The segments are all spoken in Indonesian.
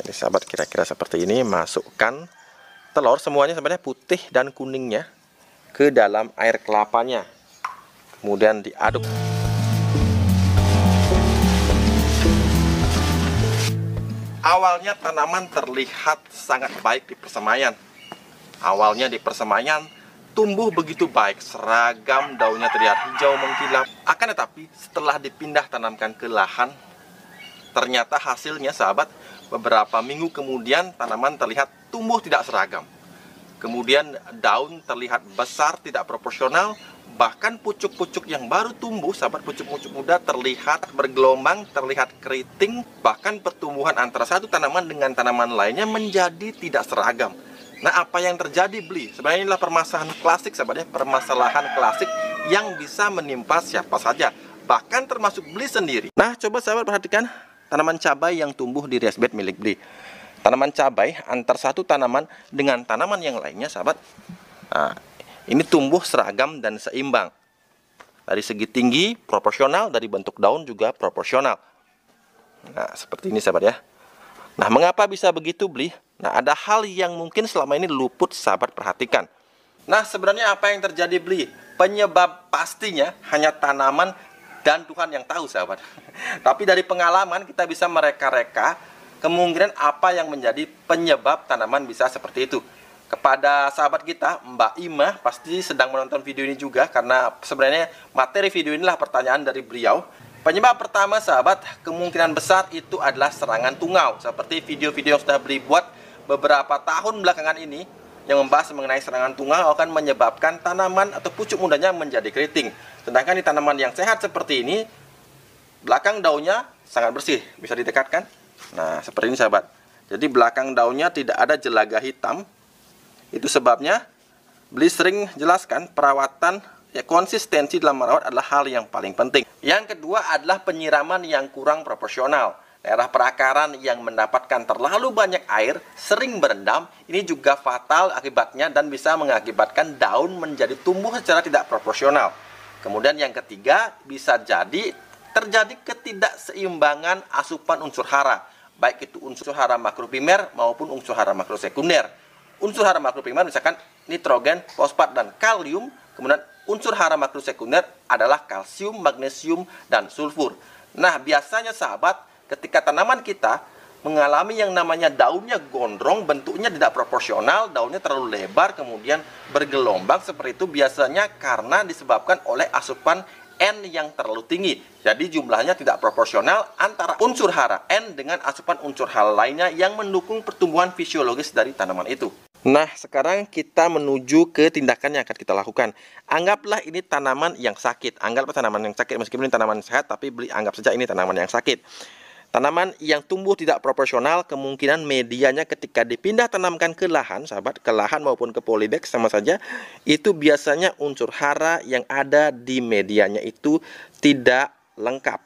Ini sahabat kira-kira seperti ini. Masukkan telur semuanya sebenarnya putih dan kuningnya ke dalam air kelapanya. Kemudian diaduk. Awalnya tanaman terlihat sangat baik di persemaian. Awalnya di persemaian tumbuh begitu baik, seragam daunnya terlihat hijau mengkilap. Akan tetapi setelah dipindah tanamkan ke lahan, ternyata hasilnya sahabat, beberapa minggu kemudian tanaman terlihat tumbuh tidak seragam. Kemudian daun terlihat besar tidak proporsional. Bahkan pucuk-pucuk yang baru tumbuh, sahabat, pucuk-pucuk muda terlihat bergelombang, terlihat keriting. Bahkan pertumbuhan antara satu tanaman dengan tanaman lainnya menjadi tidak seragam. Nah, apa yang terjadi, Bli? Sebenarnya inilah permasalahan klasik, sahabat ya, permasalahan klasik yang bisa menimpa siapa saja, bahkan termasuk Bli sendiri. Nah, coba sahabat perhatikan tanaman cabai yang tumbuh di raised bed milik Bli. Tanaman cabai antar satu tanaman dengan tanaman yang lainnya, sahabat. Nah, ini tumbuh seragam dan seimbang. Dari segi tinggi proporsional, dari bentuk daun juga proporsional. Nah, seperti ini sahabat ya. Nah, mengapa bisa begitu, Bli? Nah, ada hal yang mungkin selama ini luput sahabat perhatikan. Nah, sebenarnya apa yang terjadi, Bli? Penyebab pastinya hanya tanaman dan Tuhan yang tahu, sahabat. Tapi dari pengalaman kita bisa mereka-reka kemungkinan apa yang menjadi penyebab tanaman bisa seperti itu. Kepada sahabat kita, Mbak Ima pasti sedang menonton video ini juga, karena sebenarnya materi video inilah pertanyaan dari beliau. Penyebab pertama, sahabat, kemungkinan besar itu adalah serangan tungau. Seperti video-video yang sudah beli buat beberapa tahun belakangan ini, yang membahas mengenai serangan tungau akan menyebabkan tanaman atau pucuk mudanya menjadi keriting. Sedangkan di tanaman yang sehat seperti ini, belakang daunnya sangat bersih, bisa didekatkan. Nah, seperti ini sahabat. Jadi belakang daunnya tidak ada jelaga hitam. Itu sebabnya Beli sering jelaskan perawatan, ya, konsistensi dalam merawat adalah hal yang paling penting. Yang kedua adalah penyiraman yang kurang proporsional. Daerah perakaran yang mendapatkan terlalu banyak air, sering berendam, ini juga fatal akibatnya dan bisa mengakibatkan daun menjadi tumbuh secara tidak proporsional. Kemudian yang ketiga, bisa jadi terjadi ketidakseimbangan asupan unsur hara, baik itu unsur hara makroprimer maupun unsur hara makrosekunder. Unsur hara makroprimer misalkan nitrogen, fosfat, dan kalium. Kemudian unsur hara makrosekunder adalah kalsium, magnesium, dan sulfur. Nah, biasanya sahabat, ketika tanaman kita mengalami yang namanya daunnya gondrong, bentuknya tidak proporsional, daunnya terlalu lebar, kemudian bergelombang seperti itu, biasanya karena disebabkan oleh asupan N yang terlalu tinggi. Jadi jumlahnya tidak proporsional antara unsur hara N dengan asupan unsur hara lainnya yang mendukung pertumbuhan fisiologis dari tanaman itu. Nah, sekarang kita menuju ke tindakan yang akan kita lakukan. Anggaplah ini tanaman yang sakit. Anggaplah tanaman yang sakit, meskipun ini tanaman sehat, tapi anggap saja ini tanaman yang sakit. Tanaman yang tumbuh tidak proporsional, kemungkinan medianya ketika dipindah tanamkan ke lahan, sahabat, ke lahan maupun ke polybag sama saja, itu biasanya unsur hara yang ada di medianya itu tidak lengkap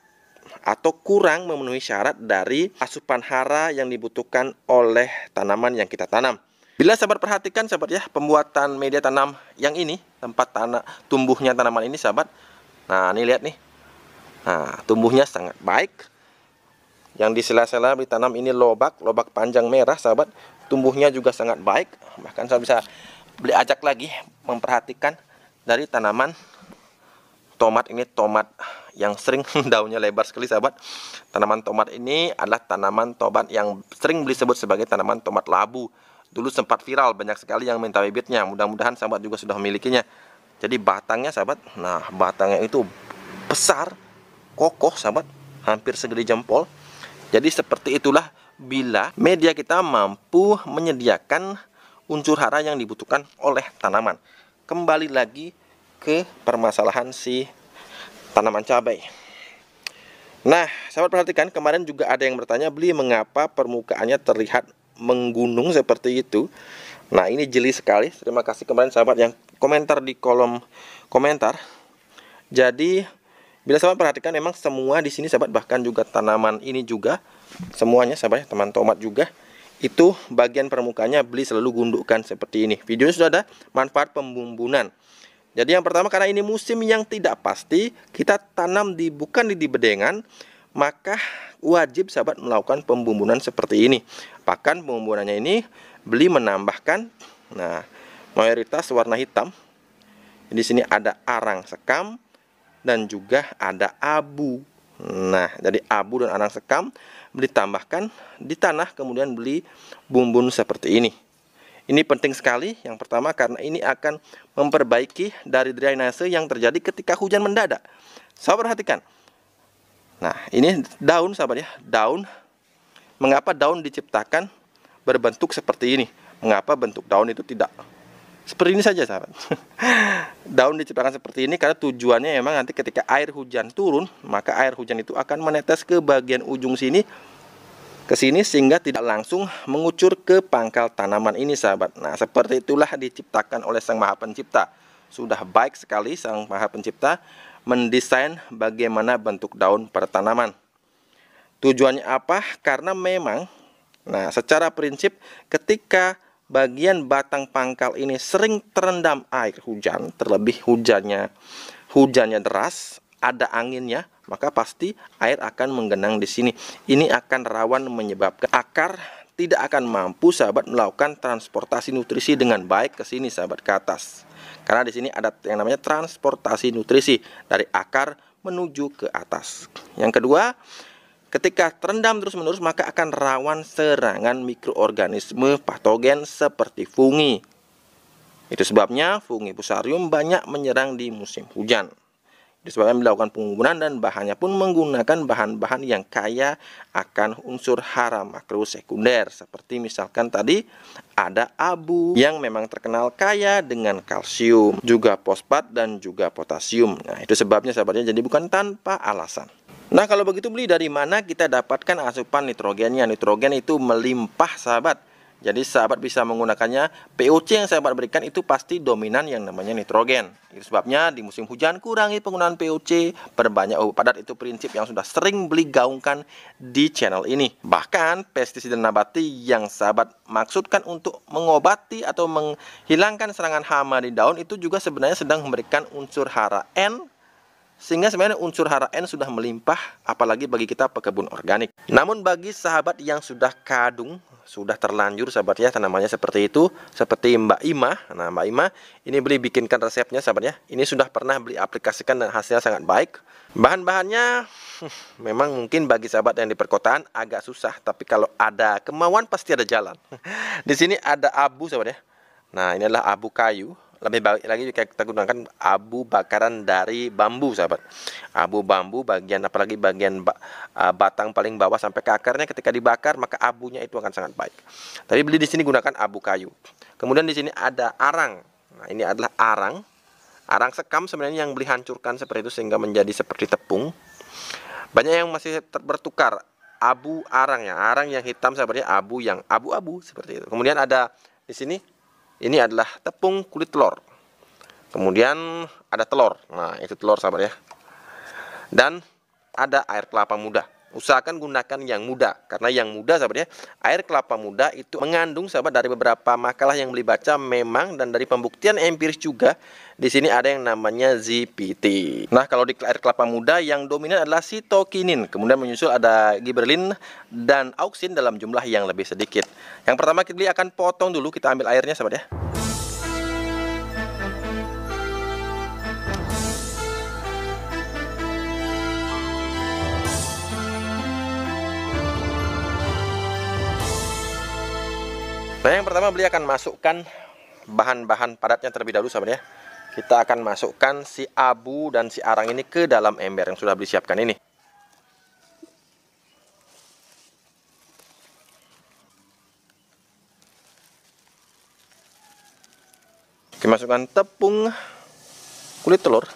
atau kurang memenuhi syarat dari asupan hara yang dibutuhkan oleh tanaman yang kita tanam. Bila sahabat perhatikan, sahabat ya, pembuatan media tanam yang ini, tempat tumbuhnya tanaman ini, sahabat. Nah, ini lihat nih. Nah, tumbuhnya sangat baik. Yang di sela-sela ditanam ini lobak panjang merah, sahabat. Tumbuhnya juga sangat baik. Bahkan saya bisa beli ajak lagi memperhatikan dari tanaman tomat ini, tomat yang sering daunnya lebar sekali, sahabat. Tanaman tomat ini adalah tanaman tomat yang sering disebut sebagai tanaman tomat labu. Dulu sempat viral, banyak sekali yang minta bibitnya. Mudah-mudahan sahabat juga sudah memilikinya. Jadi batangnya, sahabat, nah batangnya itu besar, kokoh, sahabat, hampir segede jempol. Jadi seperti itulah bila media kita mampu menyediakan unsur hara yang dibutuhkan oleh tanaman. Kembali lagi ke permasalahan si tanaman cabai. Nah, sahabat perhatikan, kemarin juga ada yang bertanya, Beli, mengapa permukaannya terlihat menggunung seperti itu. Nah, ini jeli sekali. Terima kasih kemarin sahabat yang komentar di kolom komentar. Jadi bila sahabat perhatikan, memang semua di sini, sahabat, bahkan juga tanaman ini juga semuanya, sahabat, teman tomat juga, itu bagian permukaannya Beli selalu gundukkan seperti ini. Videonya sudah ada, manfaat pembumbunan. Jadi yang pertama, karena ini musim yang tidak pasti, kita tanam bukan di bedengan, maka wajib sahabat melakukan pembumbunan seperti ini. Bahkan pembumbuannya ini beli menambahkan, nah, mayoritas warna hitam. Di sini ada arang sekam dan juga ada abu. Nah, jadi abu dan arang sekam beli tambahkan di tanah, kemudian beli bumbun seperti ini. Ini penting sekali. Yang pertama karena ini akan memperbaiki dari drainase yang terjadi ketika hujan mendadak. Sahabat perhatikan. Nah, ini daun sahabat ya. Daun. Mengapa daun diciptakan berbentuk seperti ini? Mengapa bentuk daun itu tidak seperti ini saja sahabat? Daun diciptakan seperti ini karena tujuannya memang nanti ketika air hujan turun, maka air hujan itu akan menetes ke bagian ujung sini, ke sini, sehingga tidak langsung mengucur ke pangkal tanaman ini sahabat. Nah, seperti itulah diciptakan oleh Sang Maha Pencipta. Sudah baik sekali Sang Maha Pencipta mendesain bagaimana bentuk daun pada tanaman. Tujuannya apa? Karena memang, nah, secara prinsip ketika bagian batang pangkal ini sering terendam air hujan, terlebih hujannya deras, ada anginnya, maka pasti air akan menggenang di sini. Ini akan rawan menyebabkan akar tidak akan mampu sahabat melakukan transportasi nutrisi dengan baik ke sini sahabat, ke atas. Karena di sini ada yang namanya transportasi nutrisi dari akar menuju ke atas. Yang kedua, ketika terendam terus-menerus maka akan rawan serangan mikroorganisme patogen seperti fungi. Itu sebabnya fungi fusarium banyak menyerang di musim hujan. Disebabkan melakukan pengumpulan dan bahannya pun menggunakan bahan-bahan yang kaya akan unsur hara makro sekunder. Seperti misalkan tadi ada abu yang memang terkenal kaya dengan kalsium, juga fosfat dan juga potasium. Nah, itu sebabnya sahabatnya, jadi bukan tanpa alasan. Nah, kalau begitu beli dari mana kita dapatkan asupan nitrogennya? Nitrogen itu melimpah sahabat. Jadi sahabat bisa menggunakannya. POC yang sahabat berikan itu pasti dominan yang namanya nitrogen. Itu sebabnya di musim hujan kurangi penggunaan POC, perbanyak pupuk padat. Itu prinsip yang sudah sering beli gaungkan di channel ini. Bahkan pestisida nabati yang sahabat maksudkan untuk mengobati atau menghilangkan serangan hama di daun itu juga sebenarnya sedang memberikan unsur hara N. Sehingga sebenarnya unsur hara N sudah melimpah, apalagi bagi kita pekebun organik. Namun bagi sahabat yang sudah kadung, sudah terlanjur sahabat ya, tanamannya seperti itu, seperti Mbak Ima. Nah, Mbak Ima ini beli bikinkan resepnya sahabat ya. Ini sudah pernah beli aplikasikan dan hasilnya sangat baik. Bahan-bahannya memang mungkin bagi sahabat yang di perkotaan agak susah, tapi kalau ada kemauan pasti ada jalan. Di sini ada abu sahabat ya. Nah, ini adalah abu kayu. Lebih baik lagi kita gunakan abu bakaran dari bambu sahabat. Abu bambu bagian, apalagi bagian batang paling bawah sampai ke akarnya, ketika dibakar maka abunya itu akan sangat baik. Tapi beli di sini gunakan abu kayu. Kemudian di sini ada arang. Nah, ini adalah arang. Arang sekam sebenarnya yang beli hancurkan seperti itu sehingga menjadi seperti tepung. Banyak yang masih bertukar abu arang ya. Arang yang hitam sahabatnya, abu yang abu-abu seperti itu. Kemudian ada di sini, ini adalah tepung kulit telur. Kemudian ada telur. Nah, itu telur sahabat ya. Dan ada air kelapa muda. Usahakan gunakan yang muda, karena yang muda sahabat ya, air kelapa muda itu mengandung sahabat, dari beberapa makalah yang beli baca memang, dan dari pembuktian empiris juga di sini ada yang namanya ZPT. Nah, kalau di air kelapa muda yang dominan adalah sitokinin, kemudian menyusul ada giberelin dan auksin dalam jumlah yang lebih sedikit. Yang pertama kita akan potong dulu, kita ambil airnya sahabat ya. Nah, yang pertama beli akan masukkan bahan-bahan padatnya terlebih dahulu sahabat ya. Kita akan masukkan si abu dan si arang ini ke dalam ember yang sudah beli siapkan ini. Oke, masukkan tepung kulit telur.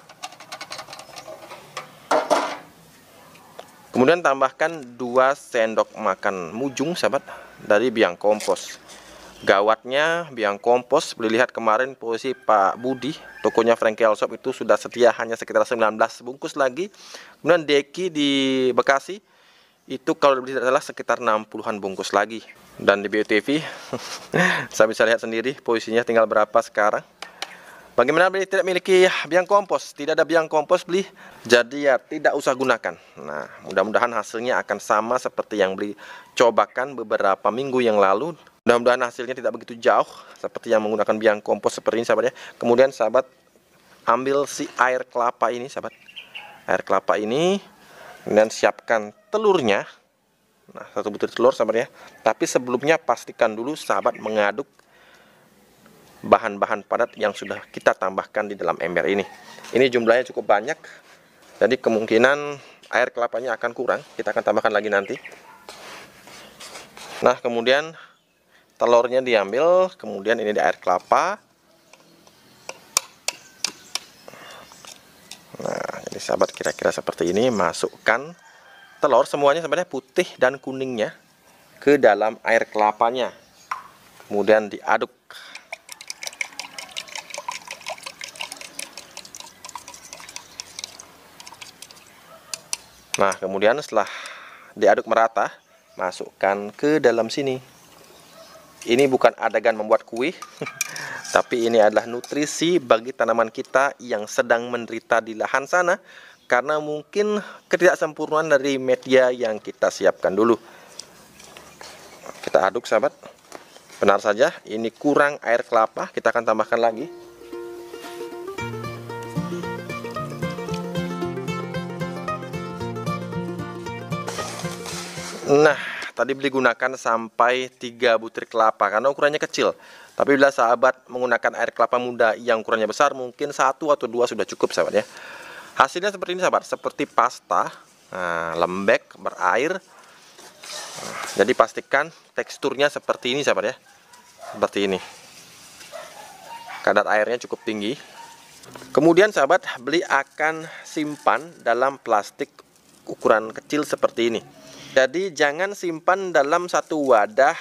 Kemudian tambahkan 2 sendok makan mujung sahabat dari biang kompos. Gawatnya biang kompos, boleh lihat kemarin posisi Pak Budi, tokonya Frankel Shop itu sudah setia hanya sekitar 19 bungkus lagi. Kemudian Deki di Bekasi itu kalau tidak salah sekitar 60-an bungkus lagi. Dan di BioTV saya bisa lihat sendiri posisinya tinggal berapa sekarang. Bagaimana beli tidak memiliki biang kompos? Tidak ada biang kompos beli, jadi ya tidak usah gunakan. Nah, mudah-mudahan hasilnya akan sama seperti yang beli cobakan beberapa minggu yang lalu. Mudah-mudahan hasilnya tidak begitu jauh seperti yang menggunakan biang kompos seperti ini, sahabat ya. Kemudian sahabat ambil si air kelapa ini, sahabat. Air kelapa ini, kemudian siapkan telurnya. Nah, 1 butir telur, sahabat ya. Tapi sebelumnya pastikan dulu sahabat mengaduk bahan-bahan padat yang sudah kita tambahkan di dalam ember ini. Ini jumlahnya cukup banyak, jadi kemungkinan air kelapanya akan kurang. Kita akan tambahkan lagi nanti. Nah, kemudian telurnya diambil, kemudian ini di air kelapa. Nah, jadi sahabat kira-kira seperti ini. Masukkan telur semuanya, sebenarnya putih dan kuningnya, ke dalam air kelapanya. Kemudian diaduk. Nah, kemudian setelah diaduk merata, masukkan ke dalam sini. Ini bukan adegan membuat kue, tapi ini adalah nutrisi bagi tanaman kita yang sedang menderita di lahan sana, karena mungkin ketidaksempurnaan dari media yang kita siapkan dulu. Kita aduk, sahabat. Benar saja, ini kurang air kelapa, kita akan tambahkan lagi. Nah, tadi beli gunakan sampai 3 butir kelapa karena ukurannya kecil. Tapi bila sahabat menggunakan air kelapa muda yang ukurannya besar, mungkin 1 atau 2 sudah cukup, sahabat ya. Hasilnya seperti ini, sahabat, seperti pasta, lembek, berair. Jadi pastikan teksturnya seperti ini, sahabat ya. Seperti ini. Kadar airnya cukup tinggi. Kemudian sahabat beli akan simpan dalam plastik ukuran kecil seperti ini. Jadi jangan simpan dalam satu wadah,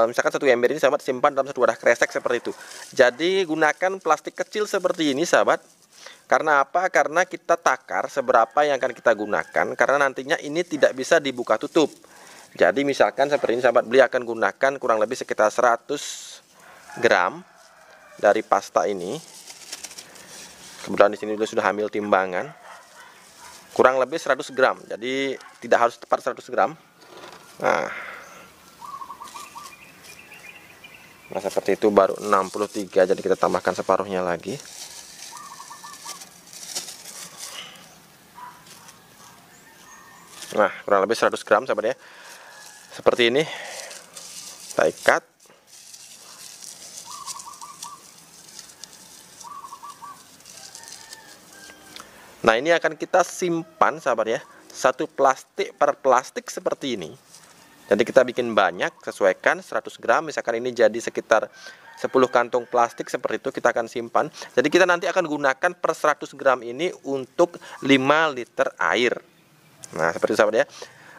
misalkan satu ember ini sahabat simpan dalam satu wadah kresek seperti itu. Jadi gunakan plastik kecil seperti ini, sahabat. Karena apa? Karena kita takar seberapa yang akan kita gunakan, karena nantinya ini tidak bisa dibuka tutup. Jadi misalkan seperti ini, sahabat, beli akan gunakan kurang lebih sekitar 100 gram dari pasta ini. Kebetulan di sini sudah ambil timbangan. Kurang lebih 100 gram, jadi tidak harus tepat 100 gram. Nah, seperti itu baru 63, jadi kita tambahkan separuhnya lagi. Nah, kurang lebih 100 gram, sahabat ya. Seperti ini, kita ikat. Nah, ini akan kita simpan, sahabat ya, satu plastik per plastik seperti ini. Jadi kita bikin banyak, sesuaikan 100 gram, misalkan ini jadi sekitar 10 kantong plastik seperti itu kita akan simpan. Jadi kita nanti akan gunakan per 100 gram ini untuk 5 liter air. Nah, seperti itu, sahabat ya.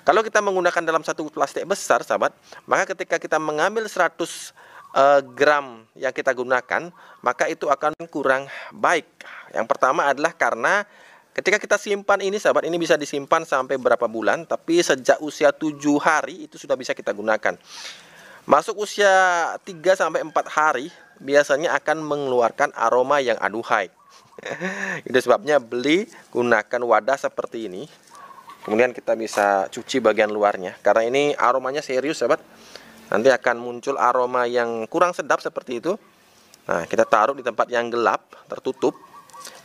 Kalau kita menggunakan dalam satu plastik besar, sahabat, maka ketika kita mengambil 100 gram yang kita gunakan, maka itu akan kurang baik. Yang pertama adalah karena ketika kita simpan ini, sahabat, ini bisa disimpan sampai berapa bulan, tapi sejak usia 7 hari itu sudah bisa kita gunakan. Masuk usia 3 sampai 4 hari biasanya akan mengeluarkan aroma yang aduhai. Itu sebabnya beli gunakan wadah seperti ini. Kemudian kita bisa cuci bagian luarnya, karena ini aromanya serius, sahabat. Nanti akan muncul aroma yang kurang sedap seperti itu. Nah, kita taruh di tempat yang gelap, tertutup.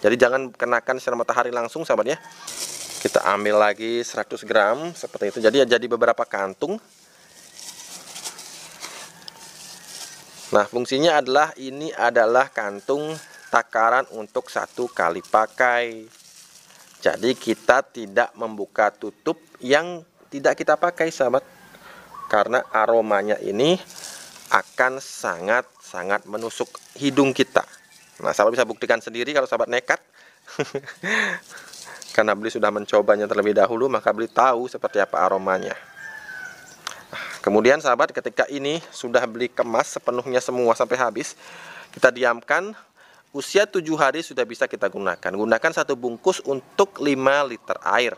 Jadi jangan kenakan sinar matahari langsung, sahabat ya. Kita ambil lagi 100 gram seperti itu. Jadi beberapa kantung. Nah, fungsinya adalah ini adalah kantung takaran untuk 1 kali pakai. Jadi kita tidak membuka tutup yang tidak kita pakai, sahabat. Karena aromanya ini akan sangat menusuk hidung kita. Nah, sahabat bisa buktikan sendiri kalau sahabat nekat. Karena beli sudah mencobanya terlebih dahulu, maka beli tahu seperti apa aromanya. Kemudian sahabat, ketika ini sudah beli kemas sepenuhnya semua sampai habis, kita diamkan. Usia 7 hari sudah bisa kita gunakan. Gunakan 1 bungkus untuk 5 liter air.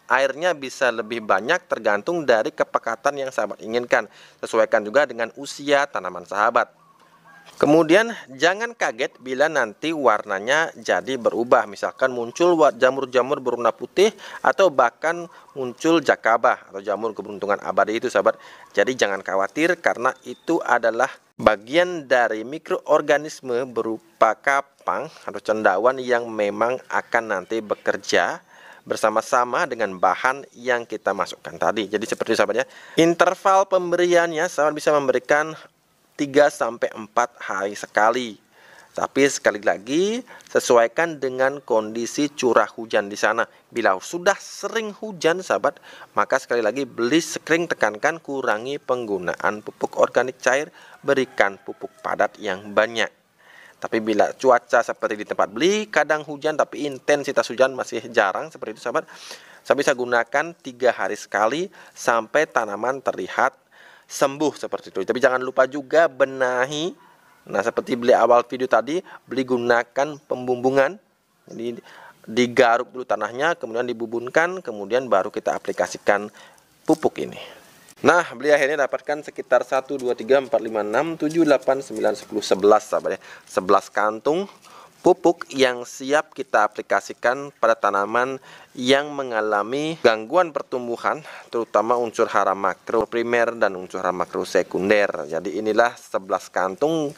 Airnya bisa lebih banyak tergantung dari kepekatan yang sahabat inginkan. Sesuaikan juga dengan usia tanaman sahabat. Kemudian jangan kaget bila nanti warnanya jadi berubah, misalkan muncul jamur-jamur berwarna putih atau bahkan muncul jakabah atau jamur keberuntungan abadi itu sahabat. Jadi jangan khawatir karena itu adalah bagian dari mikroorganisme berupa kapang atau cendawan yang memang akan nanti bekerja bersama-sama dengan bahan yang kita masukkan tadi. Jadi seperti itu sahabat ya. Interval pemberiannya sahabat bisa memberikan 3-4 hari sekali. Tapi sekali lagi sesuaikan dengan kondisi curah hujan di sana. Bila sudah sering hujan sahabat, maka sekali lagi beli sering tekankan kurangi penggunaan pupuk organik cair, berikan pupuk padat yang banyak. Tapi bila cuaca seperti di tempat beli, kadang hujan tapi intensitas hujan masih jarang seperti itu sahabat, saya bisa gunakan 3 hari sekali sampai tanaman terlihat sembuh seperti itu. Tapi jangan lupa juga benahi. Nah, seperti beli awal video tadi, beli gunakan pembumbungan. Jadi digaruk dulu tanahnya, kemudian dibubunkan, kemudian baru kita aplikasikan pupuk ini. Nah, beli akhirnya dapatkan sekitar 1 2 3 4 5 6 7 8 9 10 11 sahabat ya. 11 kantung pupuk yang siap kita aplikasikan pada tanaman yang mengalami gangguan pertumbuhan, terutama unsur hara makro primer dan unsur hara makro sekunder. Jadi inilah 11 kantung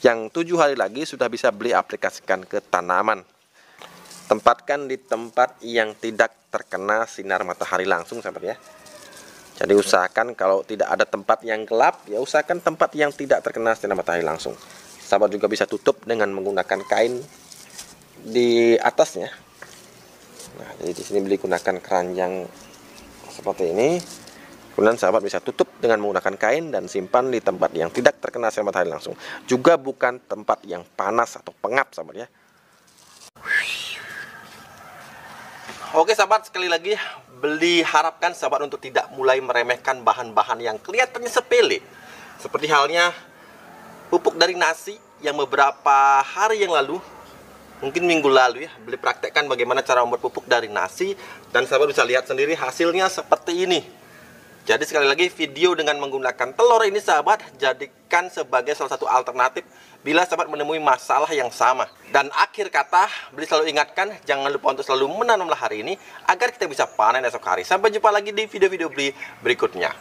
yang 7 hari lagi sudah bisa beli aplikasikan ke tanaman. Tempatkan di tempat yang tidak terkena sinar matahari langsung sahabat ya. Jadi usahakan kalau tidak ada tempat yang gelap, ya usahakan tempat yang tidak terkena sinar matahari langsung. Sahabat juga bisa tutup dengan menggunakan kain di atasnya. Nah, jadi di sini beli gunakan keranjang seperti ini. Kemudian sahabat bisa tutup dengan menggunakan kain dan simpan di tempat yang tidak terkena sinar matahari langsung. Juga bukan tempat yang panas atau pengap sahabat ya. Oke sahabat, sekali lagi beli harapkan sahabat untuk tidak mulai meremehkan bahan-bahan yang kelihatannya sepele. Seperti halnya pupuk dari nasi yang beberapa hari yang lalu, mungkin minggu lalu ya, beli praktekkan bagaimana cara membuat pupuk dari nasi, dan sahabat bisa lihat sendiri hasilnya seperti ini. Jadi sekali lagi video dengan menggunakan telur ini sahabat jadikan sebagai salah satu alternatif bila sahabat menemui masalah yang sama. Dan akhir kata, beli selalu ingatkan jangan lupa untuk selalu menanamlah hari ini agar kita bisa panen esok hari. Sampai jumpa lagi di video-video beli berikutnya.